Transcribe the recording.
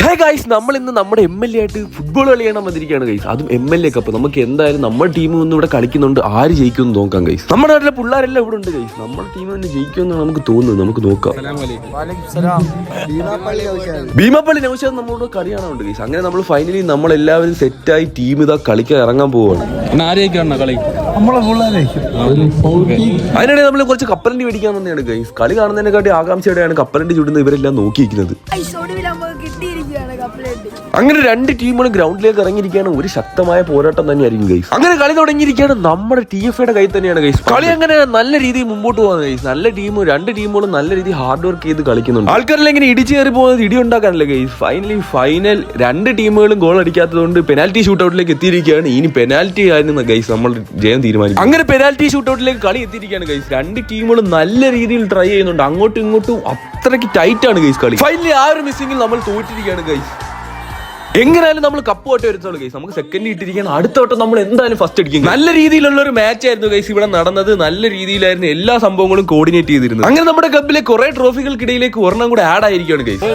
Hey guys, നമ്മൾ ഇന്ന് നമ്മുടെ MLA ആയിട്ട് ഫുട്ബോൾ കളി കാണാൻ വന്നിരിക്കുകയാണ് ഗൈസ്. അതും MLA കപ്പ്. നമുക്ക് എന്തായാലും നമ്മുടെ ടീം ഇന്ന് ഇവിടെ കളിക്കുന്നുണ്ട്. ആര് ജയിക്കുമെന്ന് നോക്കാം ഗൈസ്. നമ്മുടെ നാട്ടിലെ പിള്ളേരെല്ലാം ഇവിടെ ഉണ്ട് ഗൈസ്. നമ്മുടെ ടീം തന്നെ ജയിക്കുമെന്നാണ് നമുക്ക് തോന്നുന്നത്. നമുക്ക് നോക്കാം. ഭീമാപ്പള്ളി നൗഷാദ് നമ്മളോട് കളി കാണാനുണ്ട് ഗൈസ്. അങ്ങനെ നമ്മൾ ഫൈനലി നമ്മളെല്ലാവരും സെറ്റായി ടീം ഇതാ കളിക്കാൻ ഇറങ്ങാൻ പോവാണ്. അതിനിടെ നമ്മൾ കുറച്ച് കപ്പലണ്ടി മേടിക്കാൻ തന്നെയാണ് ഗൈസ്. കളി കാണുന്നതിനെക്കാട്ടി ആകാംക്ഷയോടെയാണ് കപ്പലണ്ടി ചുടുന്നത് ഇവരെല്ലാം നോക്കിയിരിക്കുന്നത്. അങ്ങനെ രണ്ട് ടീമുകളും ഗ്രൗണ്ടിലേക്ക് ഇറങ്ങിയിരിക്കുകയാണ്. ഒരു ശക്തമായ പോരാട്ടം തന്നെയായിരിക്കും ഗൈസ്. അങ്ങനെ കളി തുടങ്ങിയിരിക്കുകയാണ്. നമ്മുടെ TFAയുടെ കയ്യിൽ തന്നെയാണ് ഗൈസ്. കളി അങ്ങനെ നല്ല രീതിയിൽ മുമ്പോട്ട് പോകുന്നത് ഗൈസ്. നല്ല ടീമും രണ്ട് ടീമുകളും നല്ല രീതിയിൽ ഹാർഡ് വർക്ക് ചെയ്ത് കളിക്കുന്നുണ്ട്. ആൾക്കാരെല്ലാം ഇങ്ങനെ ഇടിച്ചു കയറി പോകുന്നത് ഇടി ഉണ്ടാക്കാനല്ലേ ഗൈസ്. ഫൈനൽ രണ്ട് ടീമുകളും ഗോൾ അടിക്കാത്തതുകൊണ്ട് പെനാൽറ്റി ഷൂട്ടൗട്ടിലേക്ക് എത്തിയിരിക്കുകയാണ്. ഇനി പെനാൽറ്റി ആയിരുന്നു ഗൈസ് നമ്മൾ ജയം തീരുമാനിക്കും. അങ്ങനെ പെനാൽറ്റി ഷൂട്ടൗട്ടിലേക്ക് കളി എത്തിയിരിക്കുകയാണ് ഗൈസ്. രണ്ട് ടീമുകളും നല്ല രീതിയിൽ ട്രൈ ചെയ്യുന്നുണ്ട്. അങ്ങോട്ടും ഇങ്ങോട്ടും അത്രയ്ക്ക് ടൈറ്റ് ആണ് ഗൈസ് കളി. ഫൈനലി ആ ഒരു മിസ്സിംഗിൽ നമ്മൾ തോറ്റിരിക്കുകയാണ് ഗൈസ്. എങ്ങനെയായാലും നമ്മൾ കപ്പ് പോയിട്ട് വരുത്തുള്ളൂ ഗൈസ്. നമുക്ക് സെക്കൻഡ് ഇട്ടിരിക്കുകയാണ്. അടുത്ത വട്ടം നമ്മൾ എന്തായാലും ഫസ്റ്റ് അടിക്കും. നല്ല രീതിയിലുള്ള ഒരു മാച്ച് ആയിരുന്നു ഗൈസ് ഇവിടെ നടന്നത്. നല്ല രീതിയിലായിരുന്നു എല്ലാ സംഭവങ്ങളും കോർഡിനേറ്റ് ചെയ്തിരുന്നത്. അങ്ങനെ നമ്മുടെ കപ്പിലെ കുറെ ട്രോഫികൾക്കിടയിലേക്ക് ഒരെണ്ണം കൂടെ ആഡ് ആയിരിക്കുകയാണ് ഗൈസ്.